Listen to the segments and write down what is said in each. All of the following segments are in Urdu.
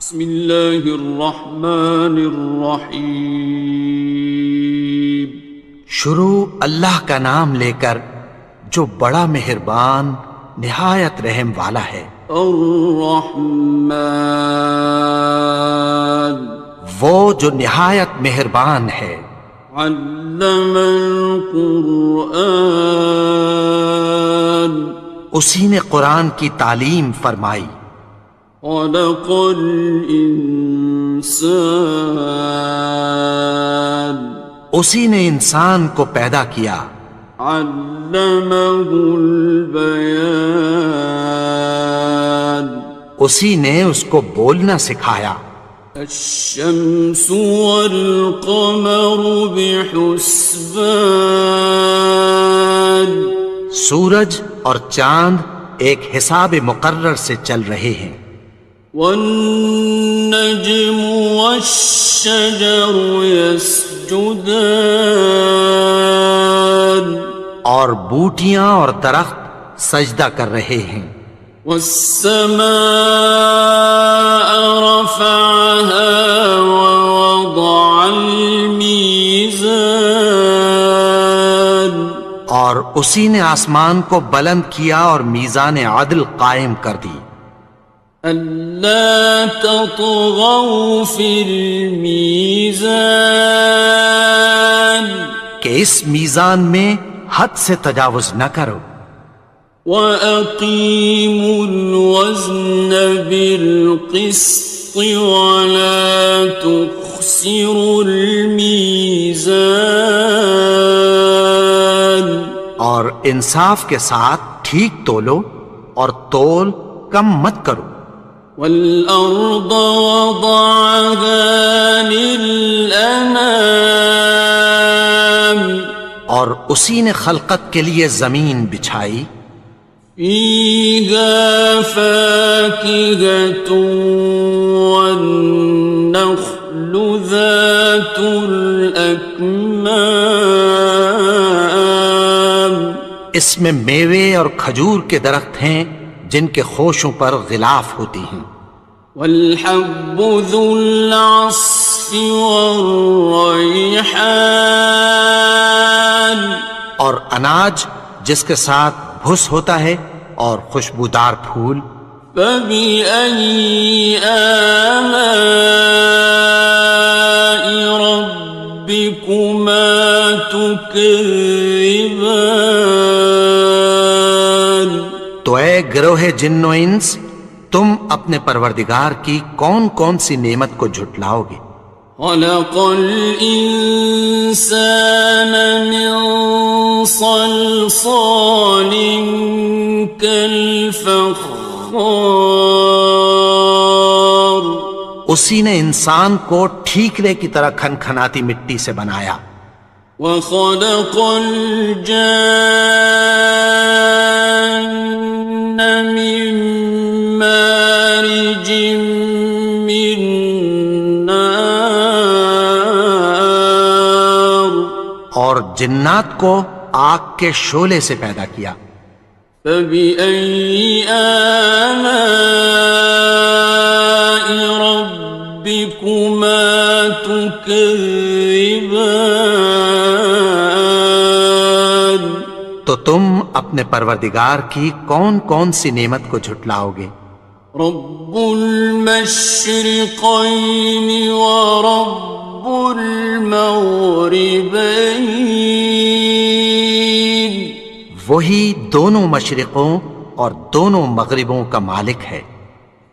بسم اللہ الرحمن الرحیم۔ شروع اللہ کا نام لے کر جو بڑا مہربان نہایت رحم والا ہے۔ الرحمن، وہ جو نہایت مہربان ہے۔ علم القرآن، اسی نے قرآن کی تعلیم فرمائی۔ خلق الانسان، اسی نے انسان کو پیدا کیا۔ علمہ البیان، اسی نے اس کو بولنا سکھایا۔ الشمس والقمر بحسبان، سورج اور چاند ایک حساب مقرر سے چل رہے ہیں۔ والنجم والشجر يسجدان، اور بوٹیاں اور درخت سجدہ کر رہے ہیں۔ والسماء رفعها ووضع الميزان، اور اسی نے آسمان کو بلند کیا اور میزان عدل قائم کر دی۔ ألا تطغوا في الميزان، کہ اس میزان میں حد سے تجاوز نہ کرو۔ وَأَقِيمُوا الْوَزْنَ بِالْقِسْطِ وَلَا تُخْسِرُوا الْمِيزَانَ، اور انصاف کے ساتھ ٹھیک تولو اور تول کم مت کرو۔ وَالْأَرْضَ وَضَعَهَا لِلْأَنَامِ، اور اسی نے خلقت کے لیے زمین بچھائی۔ فِيهَا فَاكِهَةٌ وَالنَّخْلُ ذَاتُ الْأَكْمَامِ، اس میں میوے اور کھجور کے درخت ہیں جن کے خوشوں پر غلاف ہوتی ہیں۔ وَالْحَبُّ ذُو الْعَصْفِ وَالرَّيْحَانِ، اور اناج جس کے ساتھ بھس ہوتا ہے اور خوشبودار پھول۔ فَبِأَيِّ آلَاءِ رَبِّكُمَا تُكَذِّبَانِ، تو اے گروہ جن و انس، تم اپنے پروردگار کی کون کون سی نعمت کو جھٹلاؤ گے؟ خَلَقَ الْإِنسَانَ مِنْ صَلْصَالٍ كَالْفَخَّارِ، اسی نے انسان کو ٹھیکرے کی طرح کھنکھناتی مٹی سے بنایا۔ وَخَلَقَ الْجَانَّ مِن مَّارِجٍ مِّن نَّارٍ، اور جنات کو آگ کے شعلے سے پیدا کیا۔ فَبِأَيِّ آلَاءِ رَبِّكُمَا تُكَذِّبَانِ، تو تم اپنے پروردگار کی کون کون سی نعمت کو جھٹلاؤ گے؟ رب المشرقین ورب المغربین، وہی دونوں مشرقوں اور دونوں مغربوں کا مالک ہے۔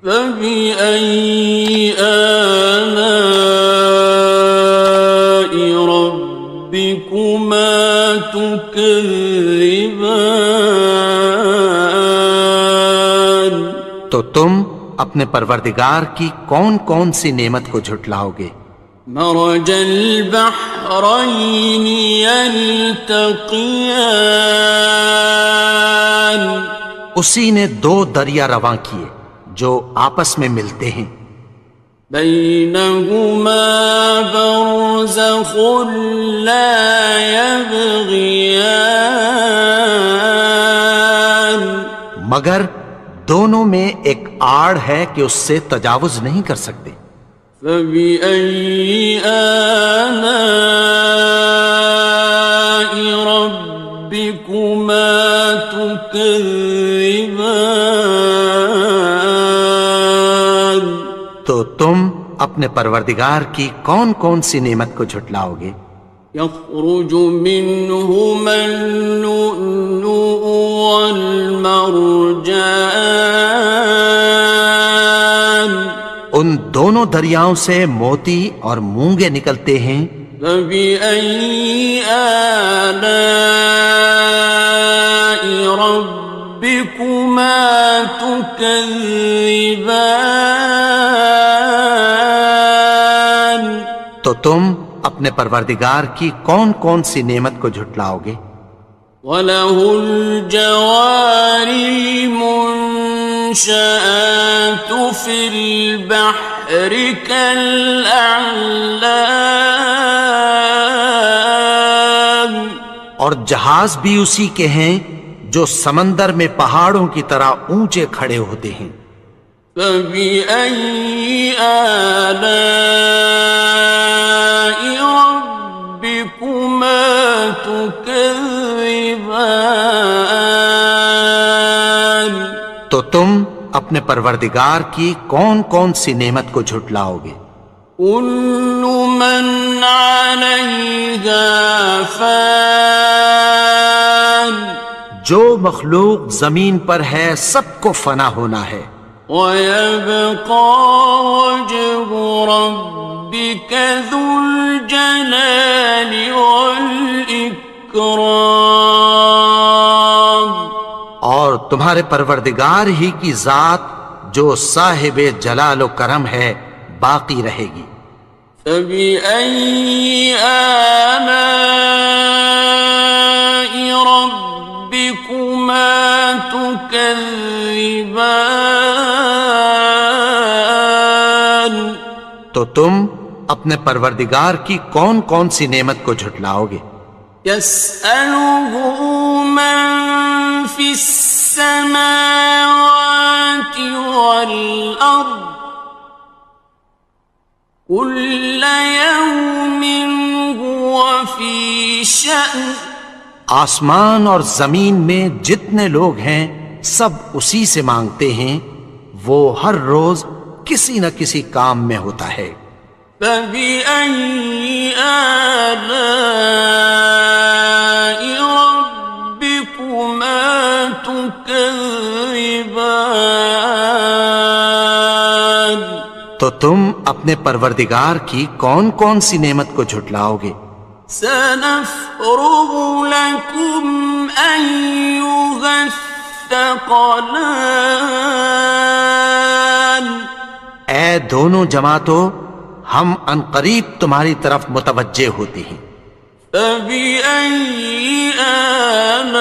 فَبِأَيِّ آلَاءِ رَبِّكُمَا تُكَذِّبَانِ، تو تم اپنے پروردگار کی کون کون سی نعمت کو جھٹلاؤ گے؟ مرج البحرین یلتقیان، اسی نے دو دریا رواں کیے جو آپس میں ملتے ہیں۔ بینہما برزخ لا یبغیان، مگر دونوں میں ایک آڑ ہے کہ اس سے تجاوز نہیں کر سکتے۔ فبأي آلاء ربكما تكذبان؟ تو تم اپنے پروردگار کی کون کون سی نعمت کو جھٹلاؤ گے؟ يخرج منهما اللؤلؤ والمرجان، ان دونوں دریاؤں سے موتی اور مونگے نکلتے ہیں۔ فبأي آلاء ربكما تكذبان؟ تو تم اپنے پروردگار کی کون کون سی نعمت کو جھٹلاؤ گے؟ وَلَهُ الْجَوَارِ الْمُنشَآتُ فِي الْبَحْرِ كَالْأَعْلَامِ، اور جہاز بھی اسی کے ہیں جو سمندر میں پہاڑوں کی طرح اونچے کھڑے ہوتے ہیں۔ فَبِأَيِّ آلَاءِ رَبِّكُمَا تُكَذِّبَانِ؟ تو تم اپنے پروردگار کی کون کون سی نعمت کو جھٹلاؤ گے؟ كُلُّ مَنْ عَلَيْهَا فَانٍ، جو مخلوق زمین پر ہے سب کو فنا ہونا ہے۔ وَيَبْقَى وَجْهُ رَبِّكَ ذُو الْجَلَالِ وَالْإِكْرَامِ، اور تمہارے پروردگار ہی کی ذات جو صاحب جلال و کرم ہے باقی رہے گی۔ فَبِأَيِّ آلَاءِ رَبِّكُمَا تُكَذِّبَانِ؟ تو تم اپنے پروردگار کی کون کون سی نعمت کو جھٹلاؤ گے؟ يَسْأَلُهُ مَن فِي السَّمَاوَاتِ وَالْأَرْضِ كُلَّ يَوْمٍ هُوَ فِي شَأْنٍ، آسمان اور زمین میں جتنے لوگ ہیں سب اسی سے مانگتے ہیں، وہ ہر روز کسی نہ کسی کام میں ہوتا ہے۔ فَبِأَيِّ آلَاءِ رَبِّكُمَا تُكَذِّبَانِ؟ تو تم اپنے پروردگار کی کون کون سی نعمت کو جھٹلاؤ گے؟ سَنَفْرُغُ لَكُمْ أَيُّهَ الثَّقَلَانِ، اے دونوں جماعتوں ہم عنقریب تمہاری طرف متوجہ ہوتے ہیں۔ فَبِأَيِّ آلَاءِ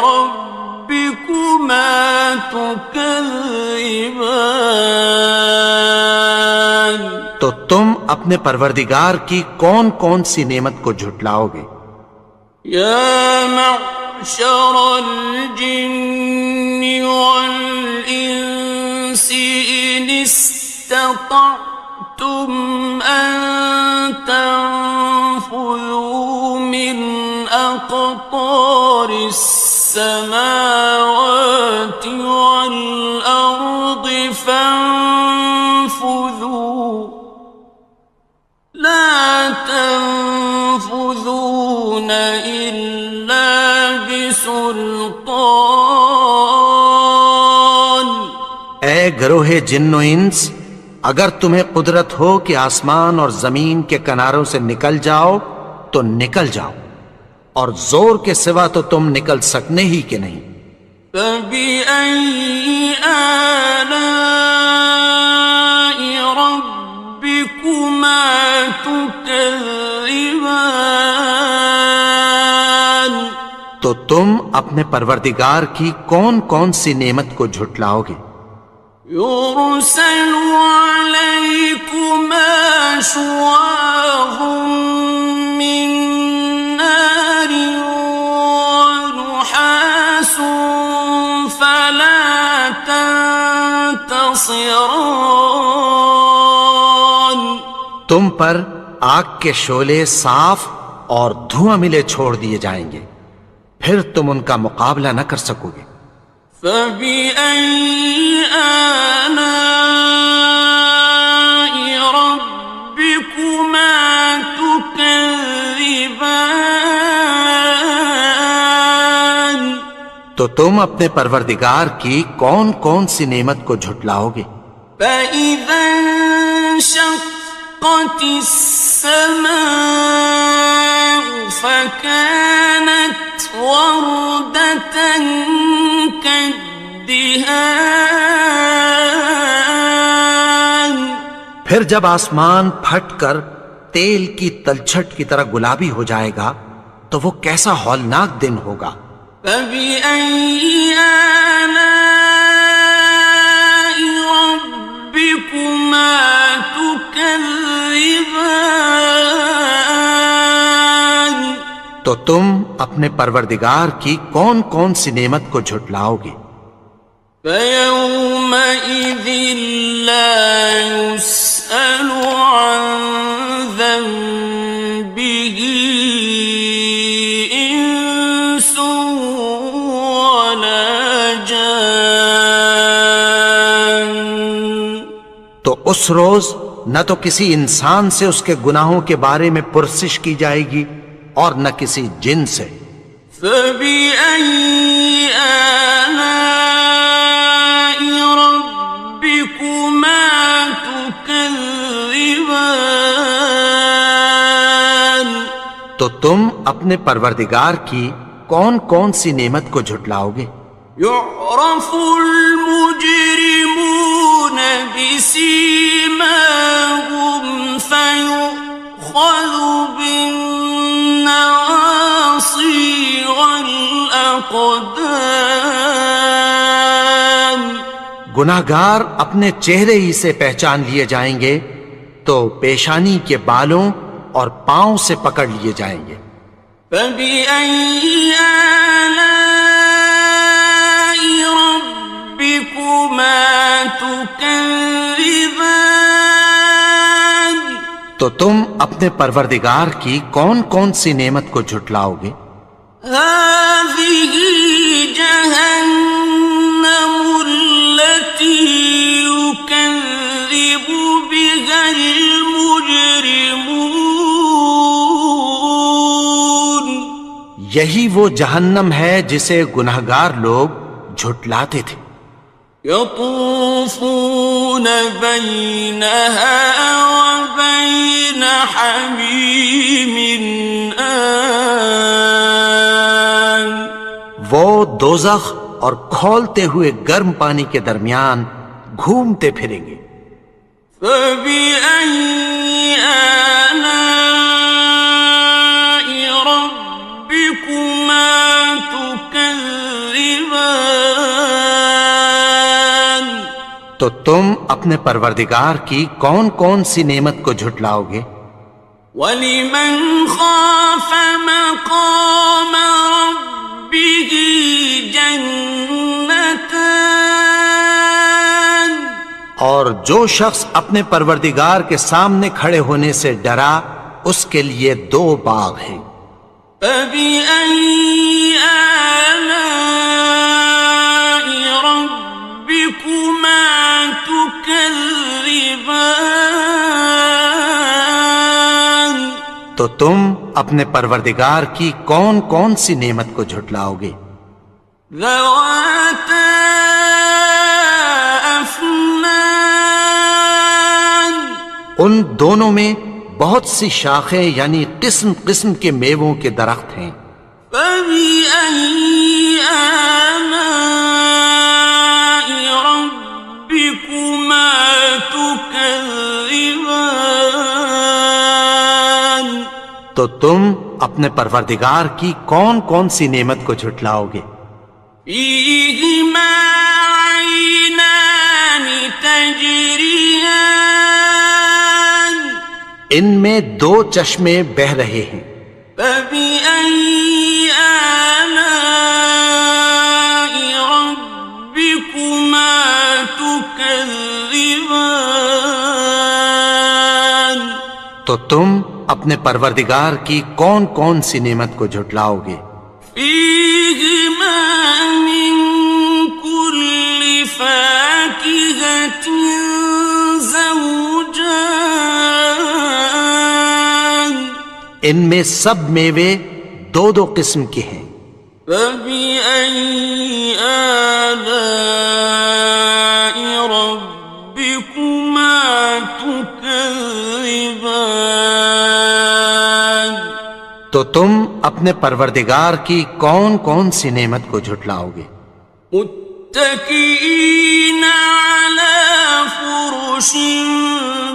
رَبِّكُمَا تُكَذِّبَانِ؟ تو تم اپنے پروردگار کی کون کون سی نعمت کو جھٹلاؤ گے؟ يَا مَعْشَرَ الْجِنِّ وَالْإِنسِ إِنِ اسْتَطَعْتُمْ أَن تَنفُذُوا مِنْ أَقْطَارِ السَّمَاوَاتِ وَالْأَرْضِ فَانفُذُوا لَا تَنفُذُونَ إِلَّا بِسُلْطَانٍ۔ اے گروہ جن و انس، اگر تمہیں قدرت ہو کہ آسمان اور زمین کے کناروں سے نکل جاؤ تو نکل جاؤ، اور زور کے سوا تو تم نکل سکنے ہی کہ نہیں۔ فَبِأَيِّ آلَاءِ رَبِّكُمَا تُكَذِّبَانِ؟ تو تم اپنے پروردگار کی کون کون سی نعمت کو جھٹلاؤ گے؟ يُرْسَلُ عَلَيْكُمَا شُوَاظٌ مِّن نَّارٍ وَنُحَاسٌ ينتصران تم پر آگ کے شعلے صاف اور دھواں ملے چھوڑ دیے جائیں گے، پھر تم ان کا مقابلہ نہ کر سکو گے۔ فبأي آلاء ربكما تكذبان تو تم اپنے پروردگار کی کون کون سی نعمت کو جھٹلاؤ گے؟ فإذا انشقت السماء فكانت وردة كالدهان پھر جب آسمان پھٹ کر تیل کی تلچھٹ کی طرح گلابی ہو جائے گا تو وہ کیسا ہولناک دن ہوگا۔ فبأي آلاء ربكما تكذبان تو تم اپنے پروردگار کی کون کون سی نعمت کو جھٹلاؤ گے؟ فيومئذ لا يسأل عن ذنبه إنس ولا جان تو اس روز نہ تو کسی انسان سے اس کے گناہوں کے بارے میں پرسش کی جائے گی اور نہ کسی جن سے۔ فبأي آلاء ربكما تكذبان تو تم اپنے پروردگار کی کون کون سی نعمت کو جھٹلاؤ گے؟ يعرف المجرمون بسيماهم فيؤخذ بالنواصي والأقدام گناہگار اپنے چہرے ہی سے پہچان لیے جائیں گے تو پیشانی کے بالوں اور پاؤں سے پکڑ لیے جائیں گے۔ فبأي آلاء ربكما تكذبان تو تم اپنے پروردگار کی کون کون سی نعمت کو جھٹلاؤ گے؟ هذه جهنم التي يكذب بها المجرمون یہی وہ جہنم ہے جسے گناہگار لوگ جھٹلاتے تھے۔ يطوفون بينها وبين حميم آن وہ دوزخ اور کھولتے ہوئے گرم پانی کے درمیان گھومتے پھریں گے۔ فبأي آلاء ربكما تكذبان تو تم اپنے پروردگار کی کون کون سی نعمت کو جھٹلاؤ گے؟ وَلِمَنْ خَافَ مَقَامَ رَبِّهِ جَنَّتَانِ اور جو شخص اپنے پروردگار کے سامنے کھڑے ہونے سے ڈرا اس کے لیے دو باغ ہیں۔ فَبِأَيِّ آلَاءِ رَبِّكُمَا تُكَذِّبَانِ تو تم اپنے پروردگار کی کون کون سی نعمت کو جھٹلاؤ گے؟ ذَوَاتَا أَفْنَانٍ ان دونوں میں بہت سی شاخیں یعنی قسم قسم کے میووں کے درخت ہیں۔ فَبِأَيِّ آلَاءِ رَبِّكُمَا تُكَذِّبَانِ تو تم اپنے پروردگار کی کون کون سی نعمت کو جھٹلاؤ گے؟ فِيهِمَا عَيْنَانِ تَجْرِيَانِ ان میں دو چشمے بہہ رہے ہیں۔ فَبِأَيِّ آلَاءِ رَبِّكُمَا تُكَذِّبَانِ تكذبان تو تم اپنے پروردگار کی کون کون سی نعمت کو جھٹلاؤ گے؟ فيهما من كل فاكهة زوجان ان میں سب میوے دو دو قسم کے ہیں۔ فبأي آلاء ربكما تكذبان تو تم اپنے پروردگار کی کون کون سی نعمت کو جھٹلاؤ گے؟ متكئين على فرش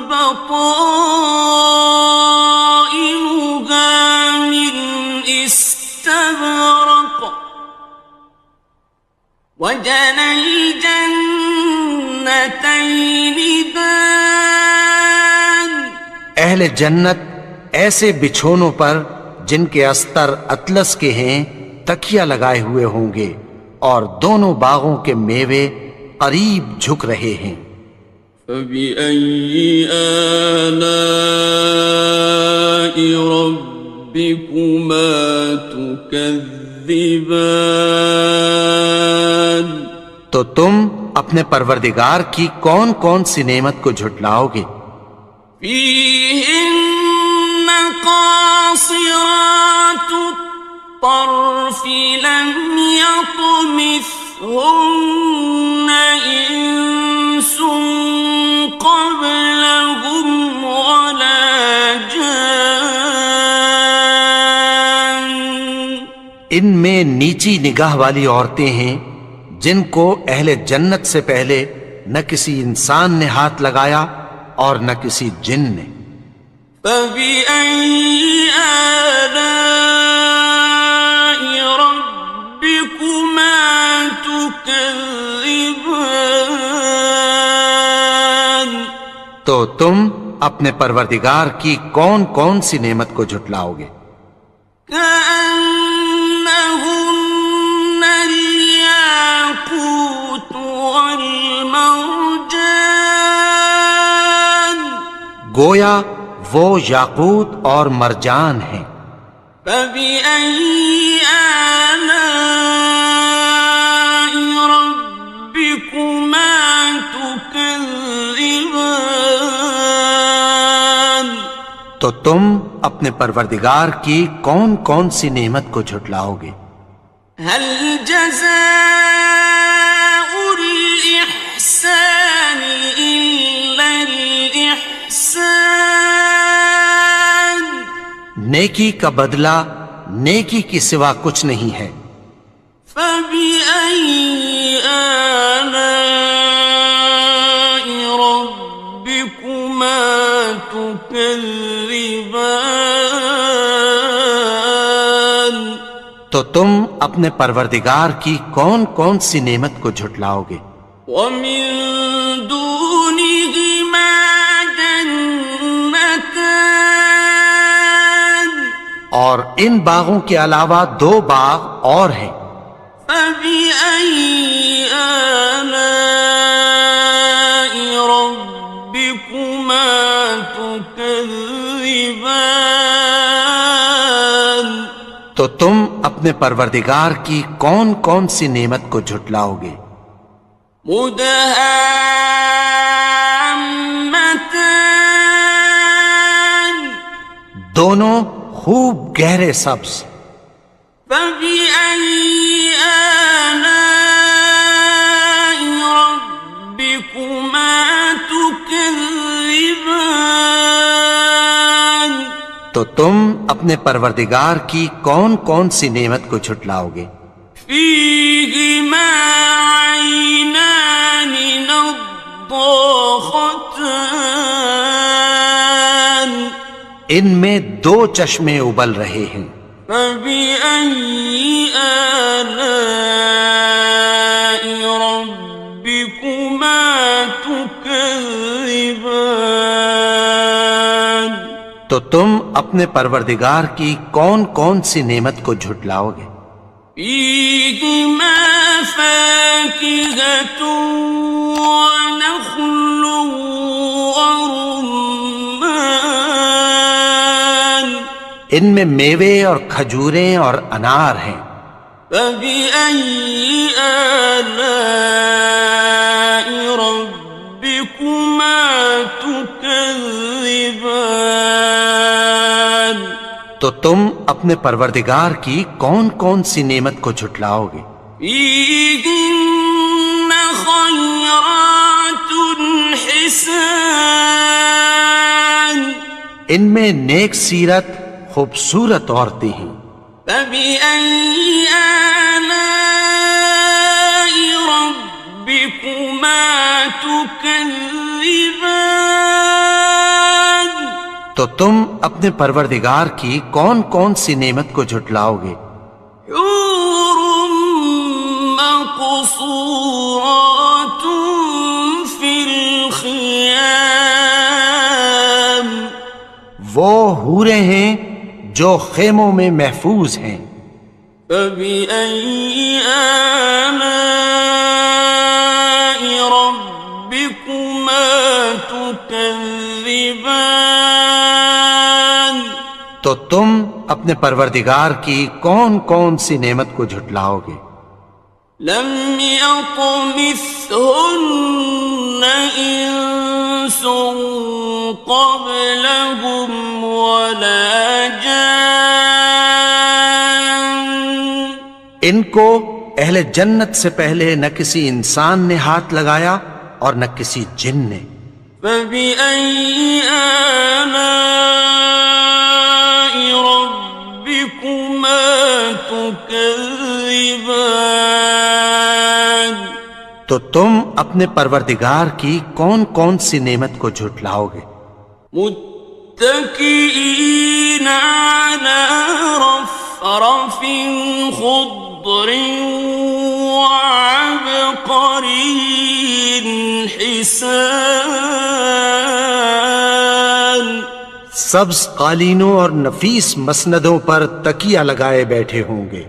بطائنها من استبرق وجنى الجنتين دان اہل جنت ایسے بچھونوں پر جن کے استر اطلس کے ہیں تکیہ لگائے ہوئے ہوں گے، اور دونوں باغوں کے میوے قریب جھک رہے ہیں۔ فبأي آلاء ربكما تكذبان تو تم اپنے پروردگار کی کون کون سی نعمت کو جھٹلاؤ گے؟ فيهن قاصرات الطرف لم يطمثهن إنس قبلهم ولا جان ان میں نیچی نگاہ والی عورتیں ہیں جن کو اہل جنت سے پہلے نہ کسی انسان نے ہاتھ لگایا اور نہ کسی جن نے۔ فبأي آلاء ربكما تكذبان تو تم اپنے پروردگار کی کون کون سی نعمت کو جھٹلاؤ گے؟ كأنهن الياقوت والمرجان گویا وہ یاقوت اور مرجان ہیں۔ فبأي آلاء ربكما تكذبان تو تم اپنے پروردگار کی کون کون سی نعمت کو جھٹلاؤ گے؟ هل جزاء الإحسان إلا الإحسان نیکی کا بدلہ نیکی کی سوا کچھ نہیں ہے۔ فبأي آلاء ربكما تكذبان تو تم اپنے پروردگار کی کون کون سی نعمت کو جھٹلاؤ گے؟ ومن دونهما جنتان اور ان باغوں کے علاوہ دو باغ اور ہیں۔ فبأي آلاء ربكما تكذبان تو تم اپنے پروردگار کی کون کون سی نعمت کو جھٹلاؤ گے؟ مدهامتان دونوں خوب گہرے سبز۔ فبأي آلاء ربكما تكذبان تو تم اپنے پروردگار کی کون کون سی نعمت کو جھٹلاؤ گے؟ فيهما عينان نضاختان ان میں دو چشمے ابل رہے ہیں۔ فبأي آلاء ربكما تكذبان تو تم اپنے پروردگار کی کون کون سی نعمت کو جھٹلاؤ گے؟ فيهما فاكهة ونخل ورمان ان میں میوے اور کھجوریں اور انار ہیں. فبأي آلاء ربكما تكذبان تو تم اپنے پروردگار کی کون کون سی نعمت کو جھٹلاؤ گے؟ فيهن خيرات حسان ان میں نیک سیرت خوبصورت عورتیں ہیں. فبأي آلاء ربكما تكذبان تو تم اپنے پروردگار کی کون کون سی نعمت کو جھٹلاؤ گے؟ حور مقصورات في الخيام وہ حوریں ہیں جو خیموں میں محفوظ ہیں. فبأي آلاء ربكما تكذبان تو تم اپنے پروردگار کی کون کون سی نعمت کو جھٹلاؤ گے؟ لم يطمثهن إنس قبلهم ولا جان ان کو اہل جنت سے پہلے نہ کسی انسان نے ہاتھ لگایا اور نہ کسی جن نے. فبأي آلاء ربكما تكذبان تو تم اپنے پروردگار کی کون کون سی نعمت کو جھٹلاؤ گے؟ متكئين على رفرف خضر وعبقري حسان سبز قالینوں اور نفیس مسندوں پر تکیہ لگائے بیٹھے ہوں گے.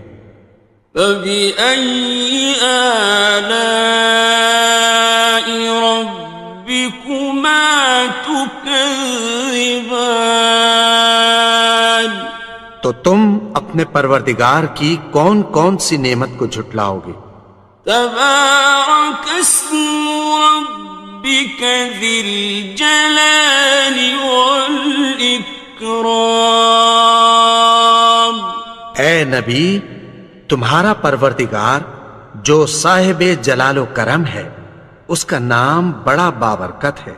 فبأي آلاء ربكما تكذبان تو تم اپنے پروردگار کی کون کون سی نعمت کو جھٹلاؤ گے؟ تبارك اسم ربك ذي الجلال والإكرام اے نبی، تمہارا پروردگار جو صاحب جلال و کرم ہے، اس کا نام بڑا بابرکت ہے.